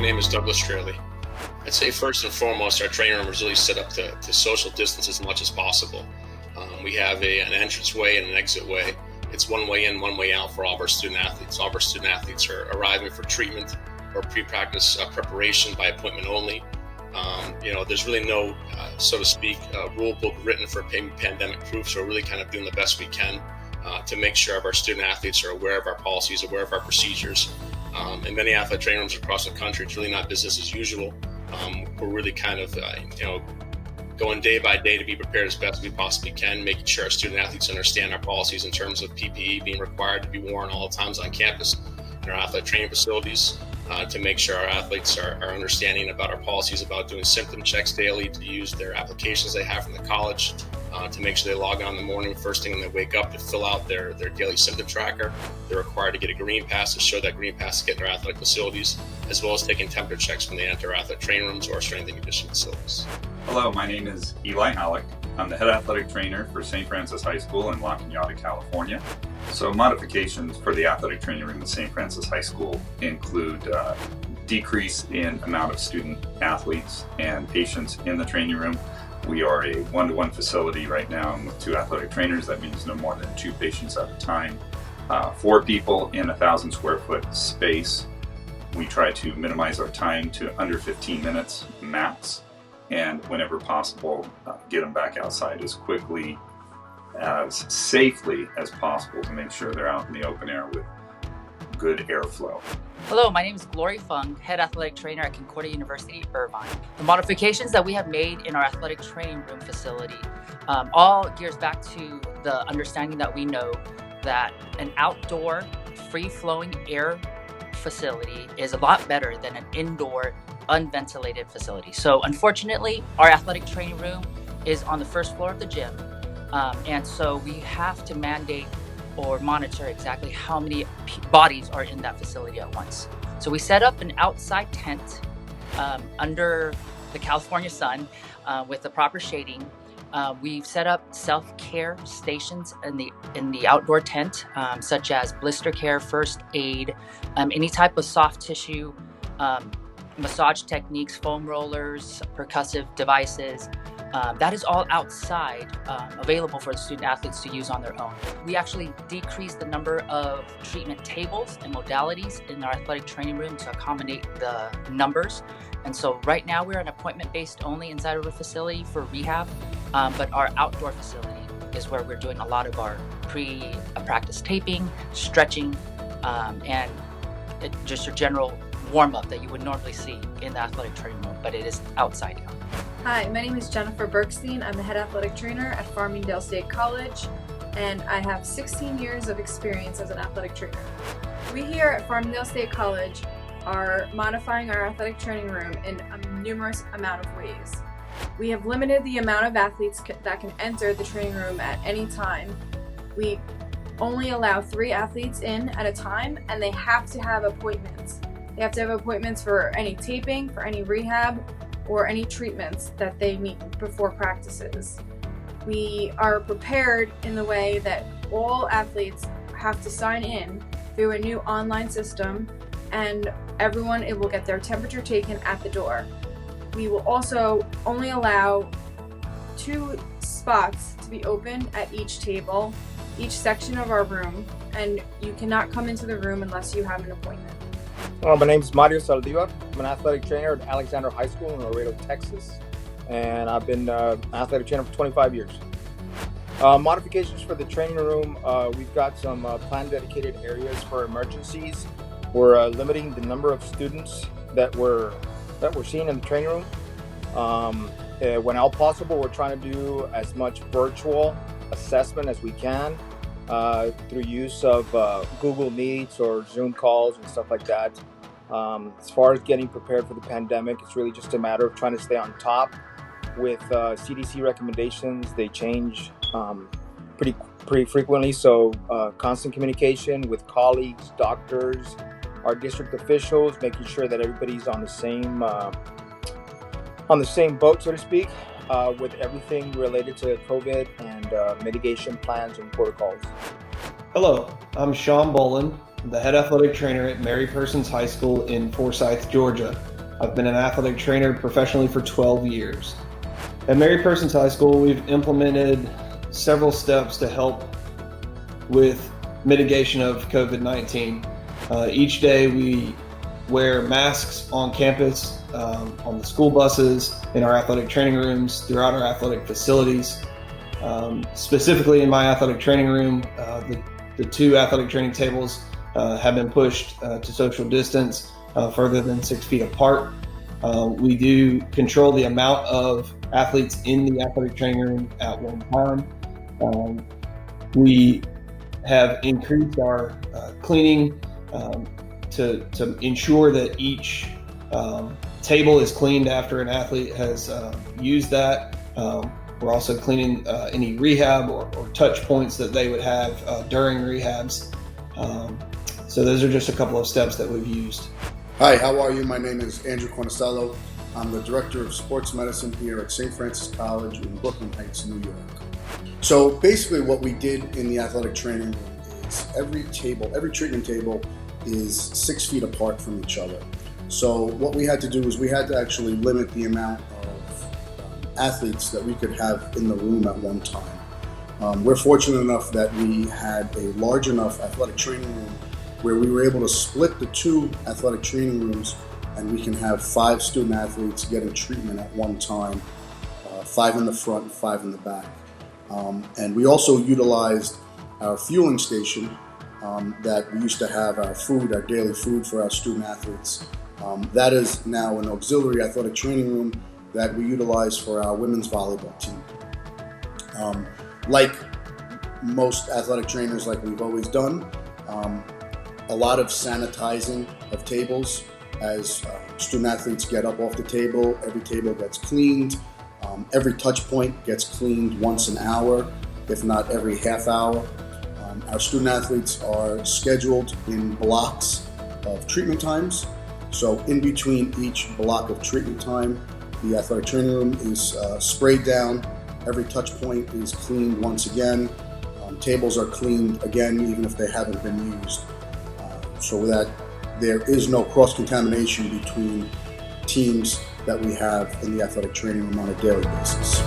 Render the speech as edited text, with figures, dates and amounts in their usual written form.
name is Douglas Straley. I'd say first and foremost, our training room is really set up to social distance as much as possible. We have an entrance way and an exit way. It's one way in, one way out for all of our student athletes. All of our student athletes are arriving for treatment or pre-practice preparation by appointment only. There's really no, so to speak, rule book written for pandemic proof. So we're really kind of doing the best we can to make sure our student athletes are aware of our policies, aware of our procedures. In many athletic training rooms across the country, it's really not business as usual. We're really kind of, going day by day to be prepared as best we possibly can, making sure our student athletes understand our policies in terms of PPE being required to be worn all the times on campus in our athletic training facilities, to make sure our athletes are understanding about our policies about doing symptom checks daily, to use their applications they have from the college, to make sure they log on in the morning first thing when they wake up to fill out their daily symptom tracker. They're required to get a green pass to show that green pass to get in their athletic facilities, as well as taking temperature checks when they enter athletic training rooms or strength and conditioning facilities. Hello, my name is Eli Halleck. I'm the head athletic trainer for St. Francis High School in La Cañada, California. So modifications for the athletic training room at St. Francis High School include decrease in amount of student athletes and patients in the training room. We are a one-to-one facility right now with 2 athletic trainers. That means no more than 2 patients at a time. 4 people in a 1,000 square foot space. We try to minimize our time to under 15 minutes max, and whenever possible, get them back outside as quickly, as safely as possible to make sure they're out in the open air with good airflow. Hello, my name is Glory Fung, head athletic trainer at Concordia University, Irvine. The modifications that we have made in our athletic training room facility all gears back to the understanding that we know that an outdoor, free-flowing air facility is a lot better than an indoor, unventilated facility. So unfortunately, our athletic training room is on the first floor of the gym. And so we have to mandate or monitor exactly how many bodies are in that facility at once. So we set up an outside tent under the California sun with the proper shading. We've set up self-care stations in the outdoor tent, such as blister care, first aid, any type of soft tissue, massage techniques, foam rollers, percussive devices. That is all outside, available for the student athletes to use on their own. We actually decreased the number of treatment tables and modalities in our athletic training room to accommodate the numbers. And so right now we're an appointment-based only inside of a facility for rehab, but our outdoor facility is where we're doing a lot of our pre-practice taping, stretching, and just your general warm-up that you would normally see in the athletic training room, but it is outside now. Hi, my name is Jennifer Bergstein. I'm the head athletic trainer at Farmingdale State College, and I have 16 years of experience as an athletic trainer. We here at Farmingdale State College are modifying our athletic training room in a numerous amount of ways. We have limited the amount of athletes that can enter the training room at any time. We only allow 3 athletes in at a time, and they have to have appointments. They have to have appointments for any taping, for any rehab, or any treatments that they need before practices. We are prepared in the way that all athletes have to sign in through a new online system, and everyone will get their temperature taken at the door. We will also only allow 2 spots to be open at each table, each section of our room, and you cannot come into the room unless you have an appointment. My name is Mario Saldivar. I'm an athletic trainer at Alexander High School in Laredo, Texas, and I've been an athletic trainer for 25 years. Modifications for the training room, we've got some planned dedicated areas for emergencies. We're limiting the number of students that we're seeing in the training room. When all possible, we're trying to do as much virtual assessment as we can through use of Google Meets or Zoom calls and stuff like that. As far as getting prepared for the pandemic, it's really just a matter of trying to stay on top with CDC recommendations. They change pretty frequently, so constant communication with colleagues, doctors, our district officials, making sure that everybody's on the same boat, so to speak, with everything related to COVID and mitigation plans and protocols. Hello, I'm Sean Bolin, the head athletic trainer at Mary Persons High School in Forsyth, Georgia. I've been an athletic trainer professionally for 12 years. At Mary Persons High School, we've implemented several steps to help with mitigation of COVID-19. Each day we wear masks on campus, on the school buses, in our athletic training rooms, throughout our athletic facilities. Specifically in my athletic training room, the 2 athletic training tables have been pushed to social distance further than 6 feet apart. We do control the amount of athletes in the athletic training room at one time. We have increased our cleaning to ensure that each table is cleaned after an athlete has used that. We're also cleaning any rehab or touch points that they would have during rehabs. So those are just a couple of steps that we've used. Hi, how are you? My name is Andrew Cornicello. I'm the Director of Sports Medicine here at St. Francis College in Brooklyn Heights, New York. So basically what we did in the athletic training room is every treatment table is 6 feet apart from each other. So what we had to do is we had to actually limit the amount of athletes that we could have in the room at one time. We're fortunate enough that we had a large enough athletic training room where we were able to split the 2 athletic training rooms, and we can have 5 student athletes getting treatment at one time, 5 in the front and 5 in the back. And we also utilized our fueling station that we used to have our food, our daily food for our student athletes. That is now an auxiliary athletic training room that we utilize for our women's volleyball team. Like most athletic trainers, like we've always done, a lot of sanitizing of tables as student athletes get up off the table. Every table gets cleaned. Every touch point gets cleaned once an hour, if not every half hour. Our student athletes are scheduled in blocks of treatment times. So in between each block of treatment time, the athletic training room is sprayed down. Every touch point is cleaned once again. Tables are cleaned again, even if they haven't been used. So that there is no cross-contamination between teams that we have in the athletic training room on a daily basis.